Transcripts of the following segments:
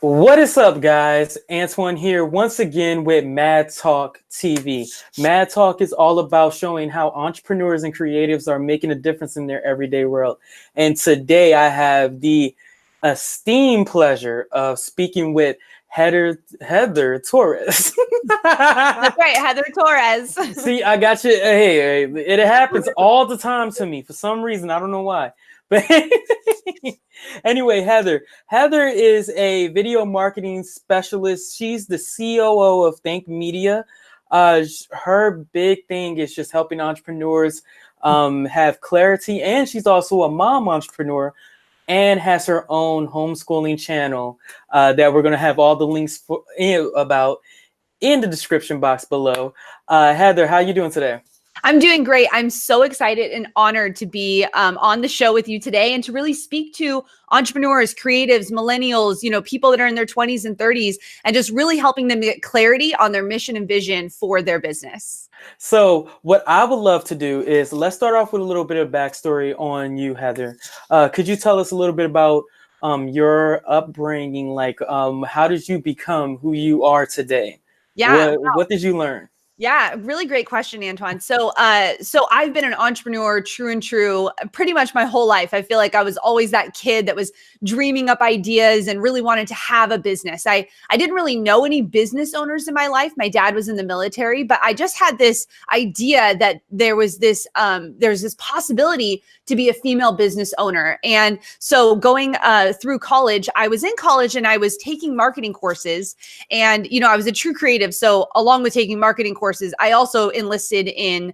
What is up, guys? Antoine here once again with M.A.D Talk TV. M.A.D Talk is all about showing how entrepreneurs and creatives are making a difference in their everyday world. And today I have the esteemed pleasure of speaking with HeatherTorres. That's right, HeatherTorres. See, I got you. Hey, it happens all the time to me for some reason. I don't know why. But anyway, Heather is a video marketing specialist. She's the COO of Think Media. Her big thing is just helping entrepreneurs have clarity, and she's also a mom entrepreneur and has her own homeschooling channel that we're going to have all the links about in the description box below. Heather, how you doing today? I'm doing great. I'm so excited and honored to be on the show with you today and to really speak to entrepreneurs, creatives, millennials, people that are in their 20s and 30s, and just really helping them get clarity on their mission and vision for their business. So what I would love to do is let's start off with a little bit of backstory on you, Heather. Could you tell us a little bit about your upbringing? Like, how did you become who you are today? Yeah. What did you learn? Yeah, really great question, Antoine. So I've been an entrepreneur true pretty much my whole life. I feel like I was always that kid that was dreaming up ideas and really wanted to have a business. I didn't really know any business owners in my life. My dad was in the military, but I just had this idea that there's this possibility to be a female business owner. And so going through college, I was in college and I was taking marketing courses, and I was a true creative. So along with taking marketing courses, I also enlisted in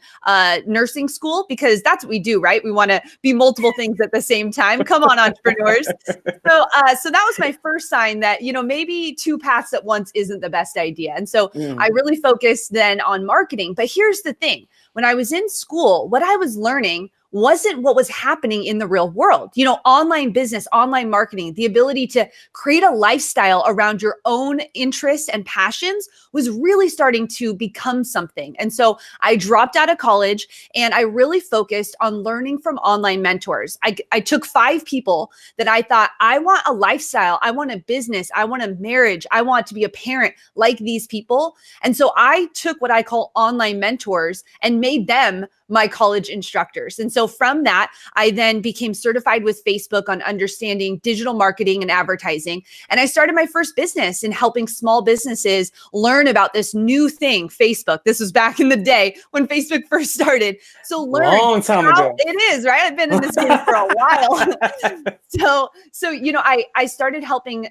nursing school, because that's what we do, right? We want to be multiple things at the same time. Come on, entrepreneurs. So that was my first sign that, maybe two paths at once isn't the best idea. And so I really focused then on marketing. But here's the thing. When I was in school, what I was learning wasn't what was happening in the real world. Online business, online marketing, the ability to create a lifestyle around your own interests and passions was really starting to become something. And so I dropped out of college and I really focused on learning from online mentors. I took 5 people that I thought, I want a lifestyle, I want a business, I want a marriage, I want to be a parent like these people. And so I took what I call online mentors and made them my college instructors. And so from that, I then became certified with Facebook on understanding digital marketing and advertising. And I started my first business in helping small businesses learn about this new thing, Facebook. This was back in the day when Facebook first started. So learn long time ago. It is, right? I've been in this game for a while. So I started helping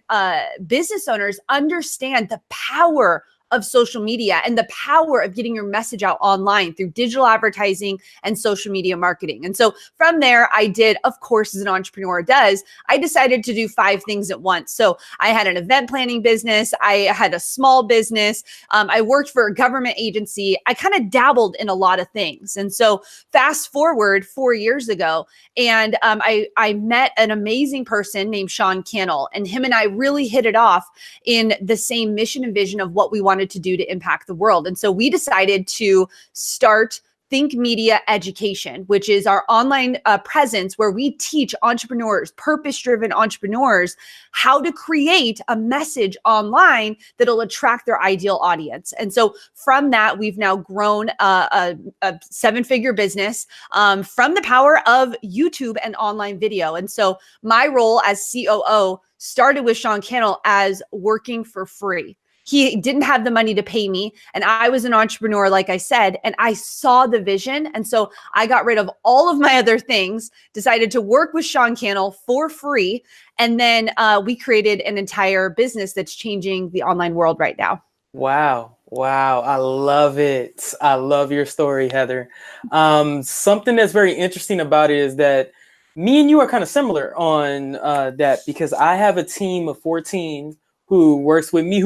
business owners understand the power of social media and the power of getting your message out online through digital advertising and social media marketing. And so from there, I did, of course, as an entrepreneur does, I decided to do 5 things at once. So I had an event planning business. I had a small business. I worked for a government agency. I kind of dabbled in a lot of things. And so fast forward 4 years ago, and I met an amazing person named SeanCannell, and him and I really hit it off in the same mission and vision of what we wanted to do to impact the world. And so we decided to start Think Media Education, which is our online presence where we teach entrepreneurs, purpose-driven entrepreneurs, how to create a message online that'll attract their ideal audience. And so from that, we've now grown a 7-figure business from the power of YouTube and online video. And so my role as COO started with SeanCannell as working for free. He didn't have the money to pay me. And I was an entrepreneur, like I said, and I saw the vision. And so I got rid of all of my other things, decided to work with SeanCannell for free. And then we created an entire business that's changing the online world right now. Wow. I love it. I love your story, Heather. Something that's very interesting about it is that me and you are kind of similar on that, because I have a team of 14 who works with me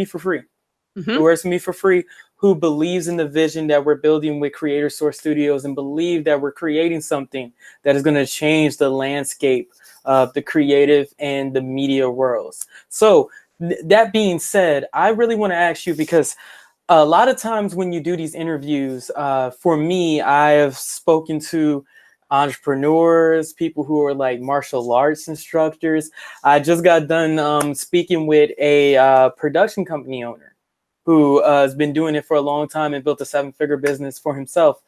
for free, who believes in the vision that we're building with Creator Source Studios and believe that we're creating something that is going to change the landscape of the creative and the media worlds. So that being said, I really want to ask you, because a lot of times when you do these interviews, for me, I have spoken to entrepreneurs, people who are like martial arts instructors. I just got done speaking with a production company owner who has been doing it for a long time and built a 7-figure business for himself.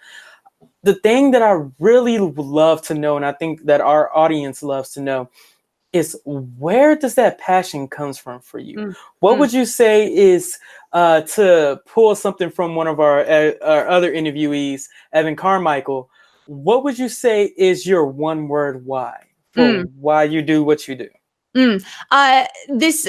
The thing that I really love to know, and I think that our audience loves to know, is where does that passion comes from for you? What would you say is, to pull something from one of our other interviewees, Evan Carmichael, what would you say is your one word why for why you do what you do?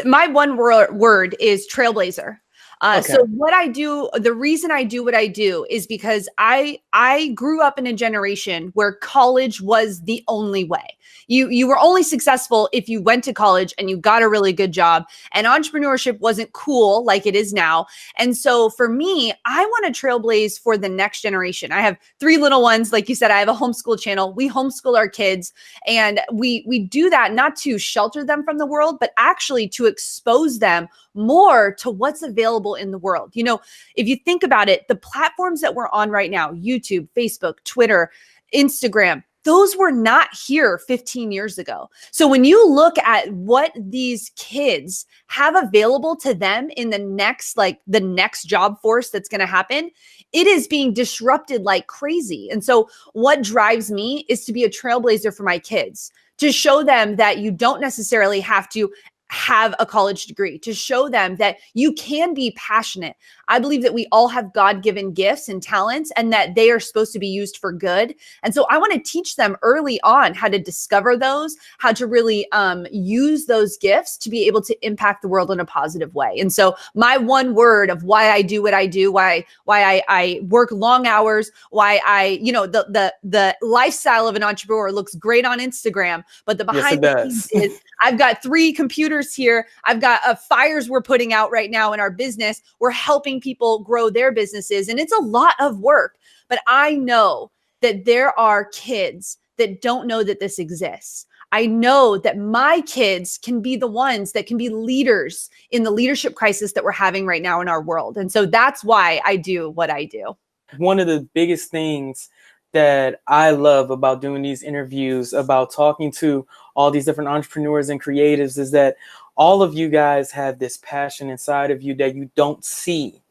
My one word is trailblazer. Okay. So what I do, the reason I do what I do is because I grew up in a generation where college was the only way. You were only successful if you went to college and you got a really good job, and entrepreneurship wasn't cool like it is now. And so for me, I want to trailblaze for the next generation. I have 3 little ones. Like you said, I have a homeschool channel. We homeschool our kids, and we do that not to shelter them from the world, but actually to expose them more to what's available in the world. You know, if you think about it, the platforms that we're on right now, YouTube, Facebook, Twitter, Instagram, those were not here 15 years ago. So when you look at what these kids have available to them in the next job force that's going to happen, it is being disrupted like crazy. And so what drives me is to be a trailblazer for my kids, to show them that you don't necessarily have to have a college degree, to show them that you can be passionate. I believe that we all have God-given gifts and talents, and that they are supposed to be used for good. And so I want to teach them early on how to discover those, how to really use those gifts to be able to impact the world in a positive way. And so my one word of why I do what I do, why I work long hours, why the lifestyle of an entrepreneur looks great on Instagram, but the behind the scenes is I've got 3 computers here. I've got fires we're putting out right now in our business. We're helping people grow their businesses, and it's a lot of work. But I know that there are kids that don't know that this exists. I know that my kids can be the ones that can be leaders in the leadership crisis that we're having right now in our world. And so that's why I do what I do. One of the biggest things that I love about doing these interviews, about talking to all these different entrepreneurs and creatives, is that all of you guys have this passion inside of you that you don't see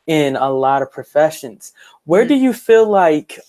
in a lot of professions. Where do you feel like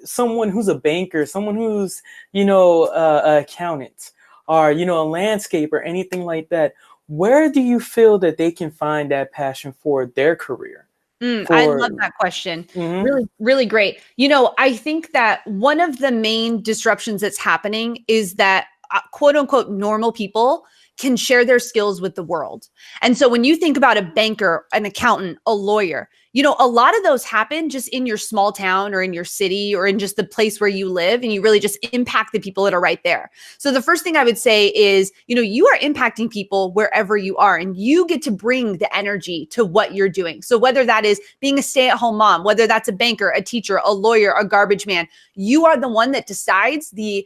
someone who's a banker, someone who's, an accountant, or, a landscaper, anything like that, where do you feel that they can find that passion for their career? I love that question. Really, really great. I think that one of the main disruptions that's happening is that quote unquote normal people can share their skills with the world. And so when you think about a banker, an accountant, a lawyer, a lot of those happen just in your small town or in your city or in just the place where you live, and you really just impact the people that are right there. So the first thing I would say is, you are impacting people wherever you are, and you get to bring the energy to what you're doing. So whether that is being a stay-at-home mom, whether that's a banker, a teacher, a lawyer, a garbage man, you are the one that decides the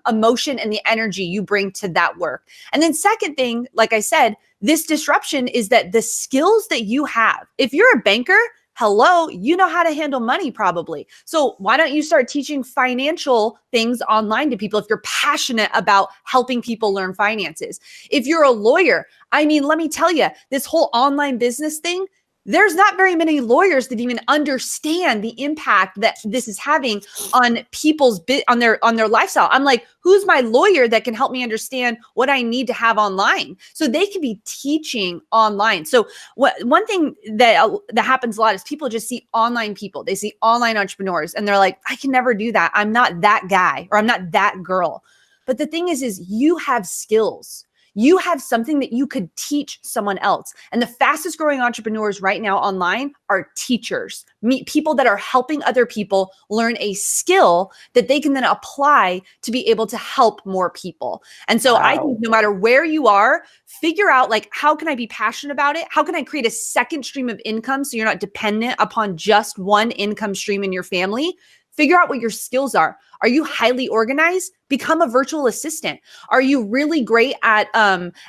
emotion and the energy you bring to that work. And then second thing, like I said, this disruption is that the skills that you have, if you're a banker, hello, you know how to handle money probably. So why don't you start teaching financial things online to people if you're passionate about helping people learn finances? If you're a lawyer, let me tell you, this whole online business thing, there's not very many lawyers that even understand the impact that this is having on people's on their lifestyle. I'm like, who's my lawyer that can help me understand what I need to have online? So they can be teaching online. So one thing that happens a lot is people just see online people. They see online entrepreneurs and they're like, I can never do that. I'm not that guy, or I'm not that girl. But the thing is you have skills. You have something that you could teach someone else. And the fastest growing entrepreneurs right now online are teachers, people that are helping other people learn a skill that they can then apply to be able to help more people. And so I think no matter where you are, figure out how can I be passionate about it? How can I create a second stream of income so you're not dependent upon just one income stream in your family? Figure out what your skills are. Are you highly organized? Become a virtual assistant. Are you really great at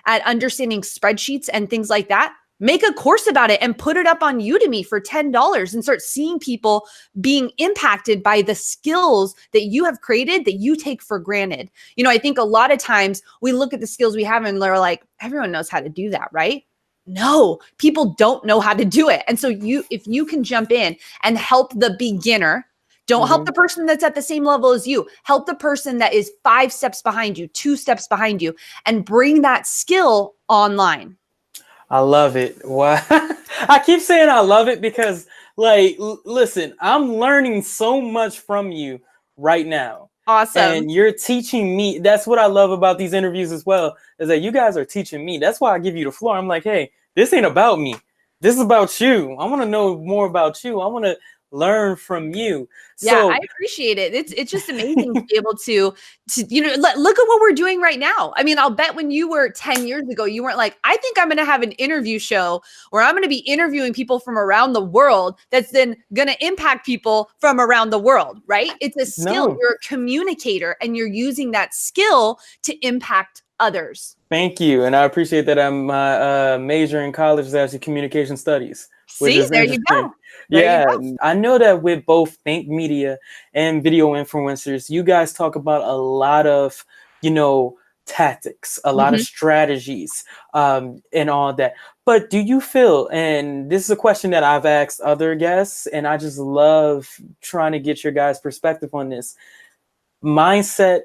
understanding spreadsheets and things like that? Make a course about it and put it up on Udemy for $10 and start seeing people being impacted by the skills that you have created that you take for granted. You know, I think a lot of times we look at the skills we have and they're like, everyone knows how to do that, right? No, people don't know how to do it. And so if you can jump in and help the beginner, don't help the person that's at the same level as you. Help the person that is 5 steps behind you, 2 steps behind you, and bring that skill online. I love it. Wow. I keep saying I love it because, like, listen, I'm learning so much from you right now. Awesome. And you're teaching me. That's what I love about these interviews as well, is that you guys are teaching me. That's why I give you the floor. I'm like, hey, this ain't about me. This is about you. I want to know more about you. I want to learn from you. Yeah, I appreciate it. It's just amazing to be able to you know, look at what we're doing right now. I mean, I'll bet when you were 10 years ago, you weren't like, I think I'm going to have an interview show where I'm going to be interviewing people from around the world that's then going to impact people from around the world, right? It's a skill. No. You're a communicator and you're using that skill to impact others. Thank you. And I appreciate that. I'm major in college is actually communication studies. See, there you go. I know that with both Think Media and video influencers, you guys talk about a lot of, you know, tactics, a lot of strategies, and all that. But do you feel, and this is a question that I've asked other guests, and I just love trying to get your guys' perspective on this. Mindset,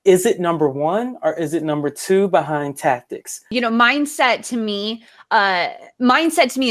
is it number 1 or is it number 2 behind tactics? You know, mindset to me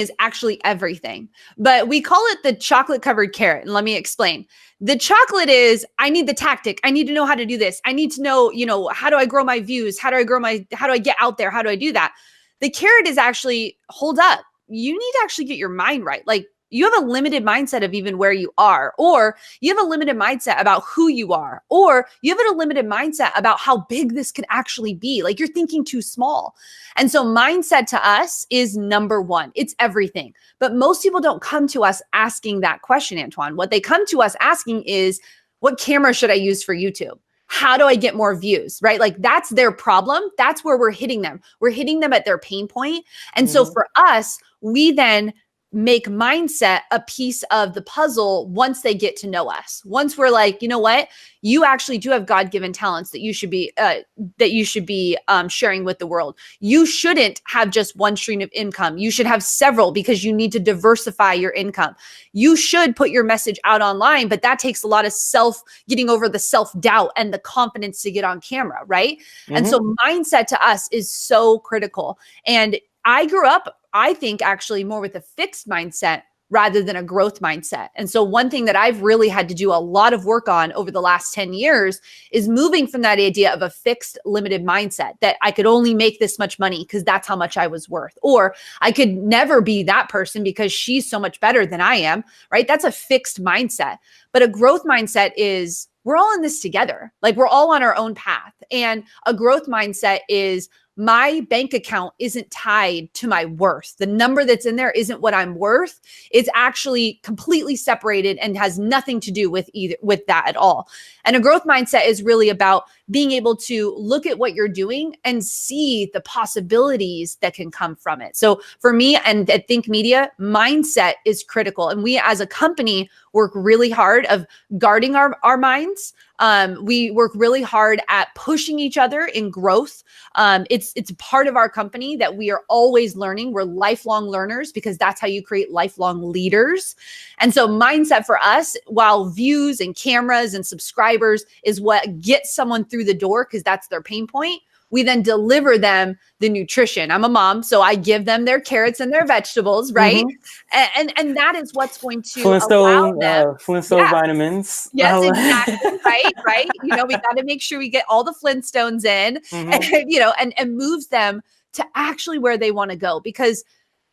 is actually everything, but we call it the chocolate covered carrot. And let me explain. The chocolate is, I need the tactic. I need to know how to do this. I need to know, you know, how do I grow my views? How do I get out there? How do I do that? The carrot is actually, hold up. You need to actually get your mind right. Like, you have a limited mindset of even where you are, or you have a limited mindset about who you are, or you have a limited mindset about how big this could actually be. Like, you're thinking too small. And so mindset to us is number 1. It's everything. But most people don't come to us asking that question, Antoine. What they come to us asking is, what camera should I use for YouTube? How do I get more views, right? Like, that's their problem. That's where we're hitting them. We're hitting them at their pain point. And so for us, we then make mindset a piece of the puzzle once they get to know us. Once we're like, you know what, you actually do have God-given talents that you should be sharing with the world. You shouldn't have just one stream of income. You should have several because you need to diversify your income. You should put your message out online, but that takes a lot of getting over the self-doubt and the confidence to get on camera, right? And so mindset to us is so critical. And I grew up, I think, actually more with a fixed mindset rather than a growth mindset. And so one thing that I've really had to do a lot of work on over the last 10 years is moving from that idea of a fixed, limited mindset that I could only make this much money because that's how much I was worth, or I could never be that person because she's so much better than I am, right? That's a fixed mindset. But a growth mindset is, we're all in this together. Like, we're all on our own path. And a growth mindset is, my bank account isn't tied to my worth. The number that's in there isn't what I'm worth. It's actually completely separated and has nothing to do with that at all. And a growth mindset is really about being able to look at what you're doing and see the possibilities that can come from it. So for me and at Think Media, mindset is critical. And we as a company work really hard of guarding our minds. We work really hard at pushing each other in growth. It's a part of our company that we are always learning. We're lifelong learners because that's how you create lifelong leaders. And so mindset for us, while views and cameras and subscribers is what gets someone through the door because that's their pain point, we then deliver them the nutrition. I'm a mom, so I give them their carrots and their vegetables, right? And that is what's going to allow them. Flintstone vitamins. Yes, exactly. Right. You know, we got to make sure we get all the Flintstones in, and, you know, and moves them to actually where they want to go. Because,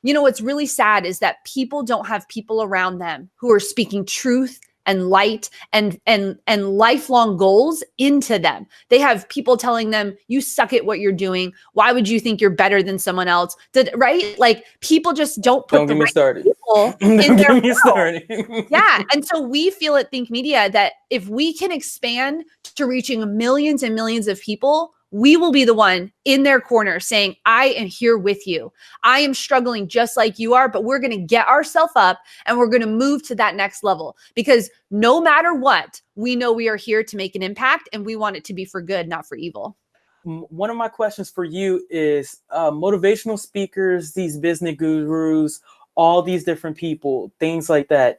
you know, what's really sad is that people don't have people around them who are speaking truth and light and lifelong goals into them. They have people telling them, you suck at what you're doing. Why would you think you're better than someone else? Right? Like, people just don't put the right people in their world. Yeah. And so we feel at Think Media that if we can expand to reaching millions and millions of people, we will be the one in their corner saying, I am here with you. I am struggling just like you are, but we're going to get ourselves up and we're going to move to that next level, because no matter what, we know we are here to make an impact, and we want it to be for good, not for evil. One of my questions for you is motivational speakers, these business gurus, all these different people, things like that.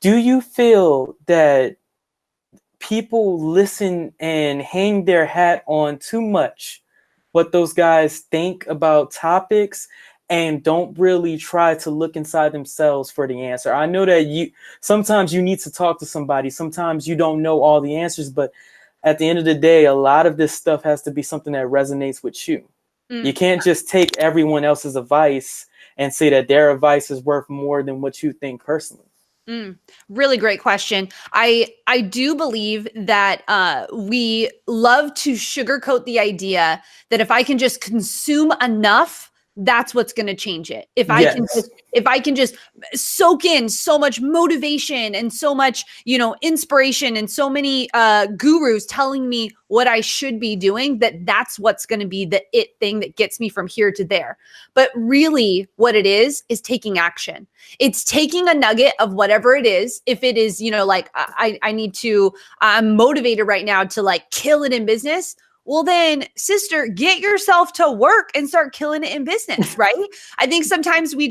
Do you feel that people listen and hang their hat on too much what those guys think about topics and don't really try to look inside themselves for the answer? I know that sometimes you need to talk to somebody. Sometimes you don't know all the answers, but at the end of the day, a lot of this stuff has to be something that resonates with you. You can't just take everyone else's advice and say that their advice is worth more than what you think personally. Really great question. I do believe that we love to sugarcoat the idea that if I can just consume enough, that's what's going to change it. If I can just soak in so much motivation and so much, inspiration and so many gurus telling me what I should be doing, that's what's going to be the it thing that gets me from here to there. But really what it is taking action. It's taking a nugget of whatever it is. If it is, I'm motivated right now to like kill it in business. Well, then, sister, get yourself to work and start killing it in business, right? I think sometimes we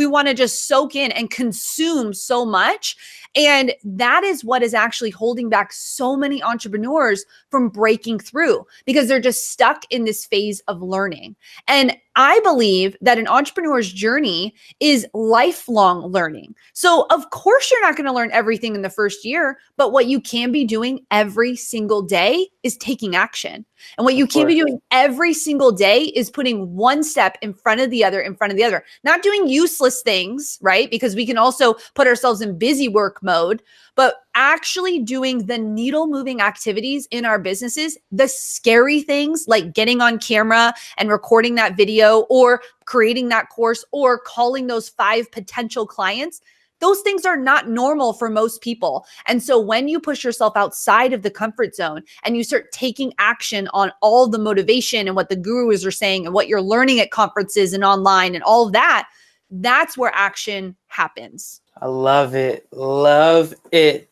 want to just soak in and consume so much. And that is what is actually holding back so many entrepreneurs from breaking through, because they're just stuck in this phase of learning. And I believe that an entrepreneur's journey is lifelong learning. So of course you're not going to learn everything in the first year, but what you can be doing every single day is taking action. And what you can be doing every single day is putting one step in front of the other, not doing useless things, right? Because we can also put ourselves in busy work mode, but actually doing the needle moving activities in our businesses, the scary things like getting on camera and recording that video or creating that course or calling those 5 potential clients. Those things are not normal for most people. And so when you push yourself outside of the comfort zone and you start taking action on all the motivation and what the gurus are saying and what you're learning at conferences and online and all of that, that's where action happens. I love it. Love it.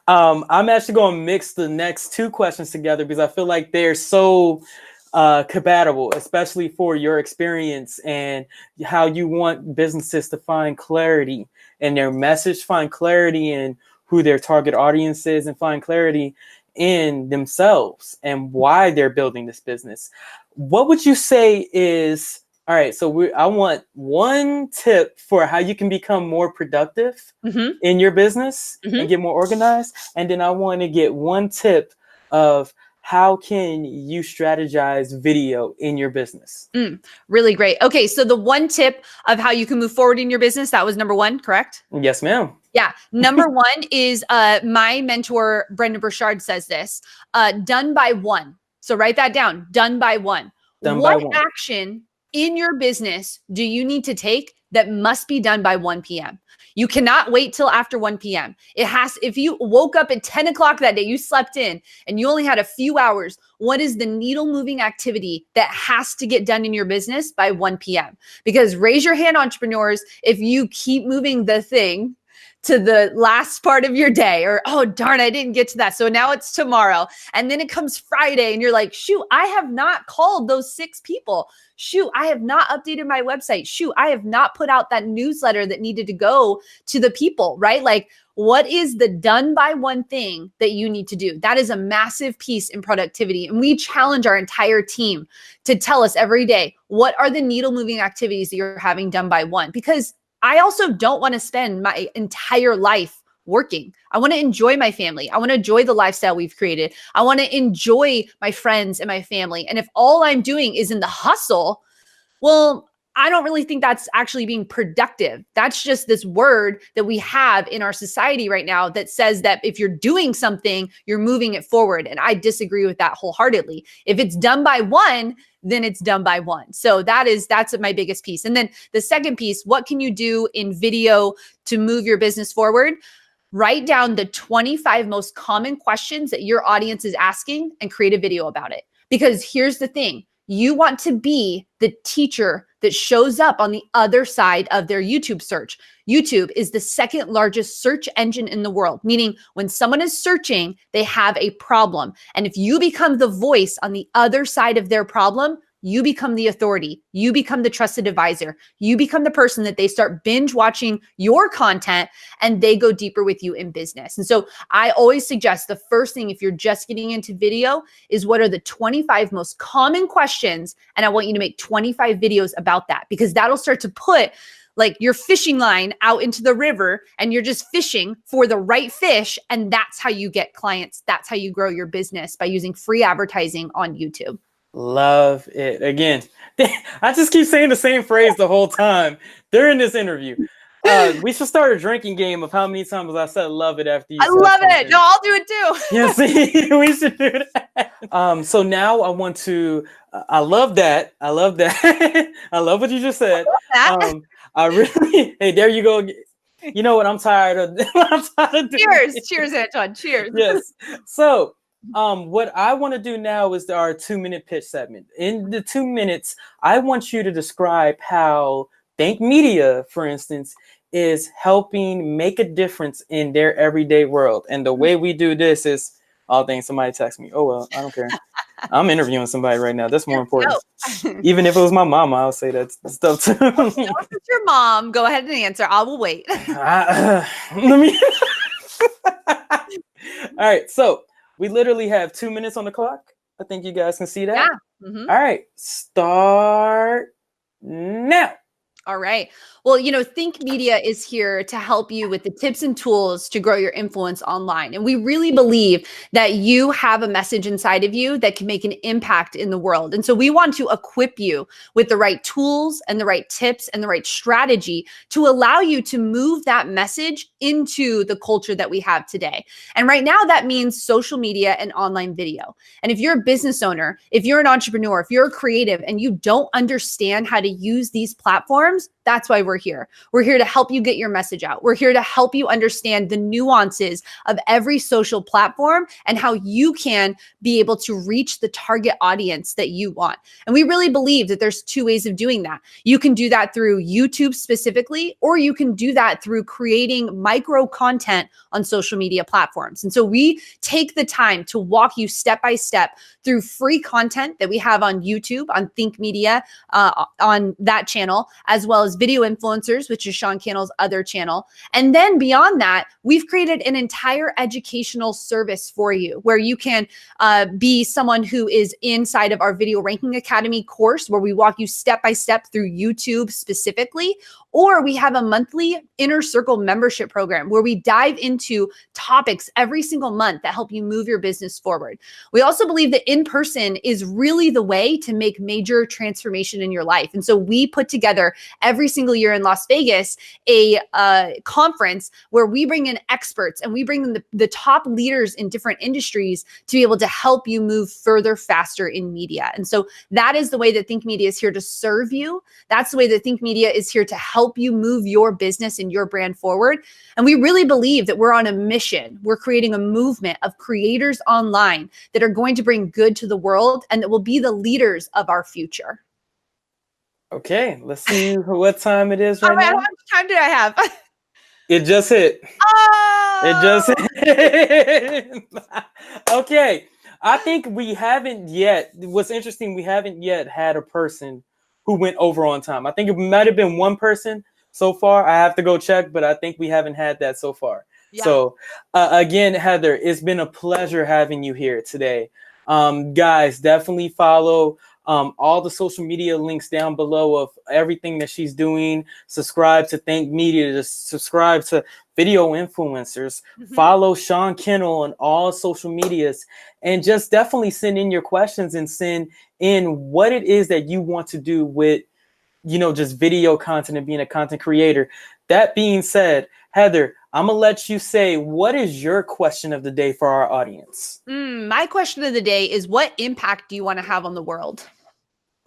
I'm actually going to mix the next 2 questions together because I feel like they're so compatible, especially for your experience and how you want businesses to find clarity in their message, find clarity in who their target audience is, and find clarity in themselves and why they're building this business. What would you say is, all right, so I want one tip for how you can become more productive in your business and get more organized. And then I want to get one tip of how can you strategize video in your business? Really great. Okay, so the one tip of how you can move forward in your business, that was number 1, correct? Yes, ma'am. Yeah. Number 1 is my mentor, Brendon Burchard, says this, done by 1. So write that down, done by 1. What action in your business do you need to take that must be done by 1 p.m.? You cannot wait till after 1 p.m. If you woke up at 10 o'clock that day, you slept in and you only had a few hours, what is the needle moving activity that has to get done in your business by 1 p.m.? Because raise your hand, entrepreneurs, if you keep moving the thing to the last part of your day, or, oh, darn, I didn't get to that. So now it's tomorrow. And then it comes Friday and you're like, shoot, I have not called those 6 people. Shoot, I have not updated my website. Shoot, I have not put out that newsletter that needed to go to the people, right? Like, what is the done by 1 thing that you need to do? That is a massive piece in productivity. And we challenge our entire team to tell us every day, what are the needle moving activities that you're having done by 1? Because I also don't want to spend my entire life working. I want to enjoy my family. I want to enjoy the lifestyle we've created. I want to enjoy my friends and my family. And if all I'm doing is in the hustle, well, I don't really think that's actually being productive. That's just this word that we have in our society right now that says that if you're doing something, you're moving it forward. And I disagree with that wholeheartedly. If it's done by 1, then it's done by 1. So that's my biggest piece. And then the second piece, what can you do in video to move your business forward? Write down the 25 most common questions that your audience is asking and create a video about it. Because here's the thing. You want to be the teacher that shows up on the other side of their YouTube search. YouTube is the second largest search engine in the world, meaning when someone is searching, they have a problem. And if you become the voice on the other side of their problem, you become the authority. You become the trusted advisor. You become the person that they start binge watching your content and they go deeper with you in business. And so I always suggest the first thing, if you're just getting into video, is what are the 25 most common questions? And I want you to make 25 videos about that, because that'll start to put like your fishing line out into the river and you're just fishing for the right fish. And that's how you get clients. That's how you grow your business, by using free advertising on YouTube. Love it. Again, I just keep saying the same phrase the whole time during this interview. We should start a drinking game of how many times I said love it after you. I love it. No, I'll do it too. Yeah, see, we should do that. So now I want to, I love that. I love that. I love what you just said. I really, hey, there you go. You know what? I'm tired of doing Cheers. it. Cheers, Antoine. Cheers. Yes. So, what I want to do now is our 2-minute pitch segment. In the 2 minutes, I want you to describe how Think Media, for instance, is helping make a difference in their everyday world. And the way we do this is, oh, dang, somebody text me. Oh, well, I don't care. I'm interviewing somebody right now. That's more important. Even if it was my mama, I'll say that stuff too. If it's your mom, go ahead and answer. I will wait. Let me. All right. So we literally have 2 minutes on the clock. I think you guys can see that. Yeah. Mm-hmm. All right. Start now. All right. Well, Think Media is here to help you with the tips and tools to grow your influence online. And we really believe that you have a message inside of you that can make an impact in the world. And so we want to equip you with the right tools and the right tips and the right strategy to allow you to move that message into the culture that we have today. And right now that means social media and online video. And if you're a business owner, if you're an entrepreneur, if you're a creative and you don't understand how to use these platforms, that's why we're here. We're here to help you get your message out. We're here to help you understand the nuances of every social platform and how you can be able to reach the target audience that you want. And we really believe that there's 2 ways of doing that. You can do that through YouTube specifically, or you can do that through creating micro content on social media platforms. And so we take the time to walk you step by step through free content that we have on YouTube, on Think Media, on that channel, as well as video influencers, which is SeanCannell's other channel. And then beyond that, we've created an entire educational service for you where you can be someone who is inside of our Video Ranking Academy course, where we walk you step by step through YouTube specifically. Or we have a monthly Inner Circle membership program where we dive into topics every single month that help you move your business forward. We also believe that in-person is really the way to make major transformation in your life. And so we put together every single year in Las Vegas a conference where we bring in experts and we bring in the top leaders in different industries to be able to help you move further, faster in media. And so that is the way that Think Media is here to serve you. That's the way that Think Media is here to help you move your business and your brand forward. And we really believe that we're on a mission. We're creating a movement of creators online that are going to bring good to the world and that will be the leaders of our future. Okay, let's see what time it is right now. How much time did I have? It just hit. Oh! It just hit. Okay, I think we haven't yet. What's interesting, we haven't yet had a person who went over on time. I think it might have been one person so far. I have to go check, but I think we haven't had that so far. Yeah. So again, Heather, it's been a pleasure having you here today. Guys, definitely follow all the social media links down below of everything that she's doing. Subscribe to Think Media, just subscribe to Video Influencers, follow SeanCannell on all social medias, and just definitely send in your questions and send in what it is that you want to do with, just video content and being a content creator. That being said, Heather, I'm going to let you say, what is your question of the day for our audience? My question of the day is, what impact do you want to have on the world?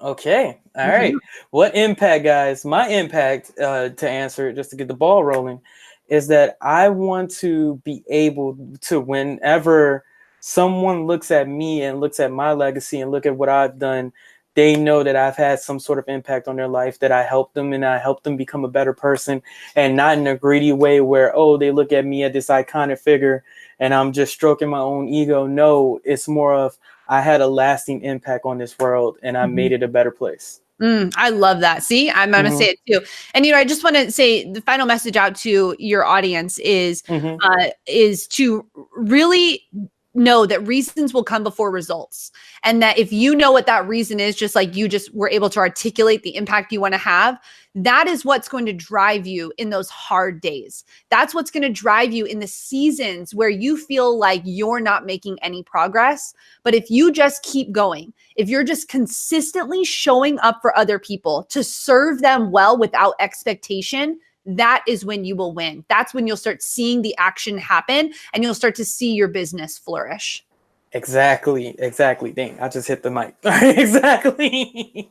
Okay. All right. What impact, guys? My impact, to answer it, just to get the ball rolling, is that I want to be able to, whenever someone looks at me and looks at my legacy and look at what I've done, they know that I've had some sort of impact on their life, that I helped them and I helped them become a better person, and not in a greedy way where, oh, they look at me as this iconic figure and I'm just stroking my own ego. No, it's more of, I had a lasting impact on this world and I made it a better place. I love that. See, I'm going to say it too. And, I just want to say the final message out to your audience is to really know that reasons will come before results. And that if you know what that reason is, just like you just were able to articulate the impact you want to have, that is what's going to drive you in those hard days. That's what's going to drive you in the seasons where you feel like you're not making any progress. But if you just keep going, if you're just consistently showing up for other people to serve them well without expectation, that is when you will win. That's when you'll start seeing the action happen and you'll start to see your business flourish. Exactly. Dang, I just hit the mic. Exactly.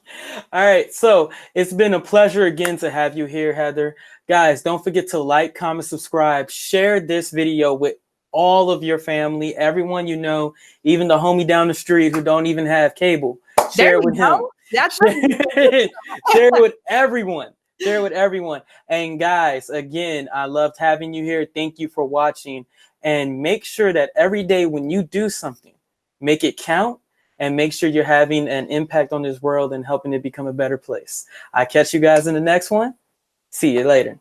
All right. So it's been a pleasure again to have you here, Heather. Guys, don't forget to like, comment, subscribe, share this video with all of your family, everyone you know, even the homie down the street who don't even have cable. Share it with him. That's Share it with everyone. Share it with everyone. And guys, again, I loved having you here. Thank you for watching. And make sure that every day when you do something, make it count and make sure you're having an impact on this world and helping it become a better place. I'll catch you guys in the next one. See you later.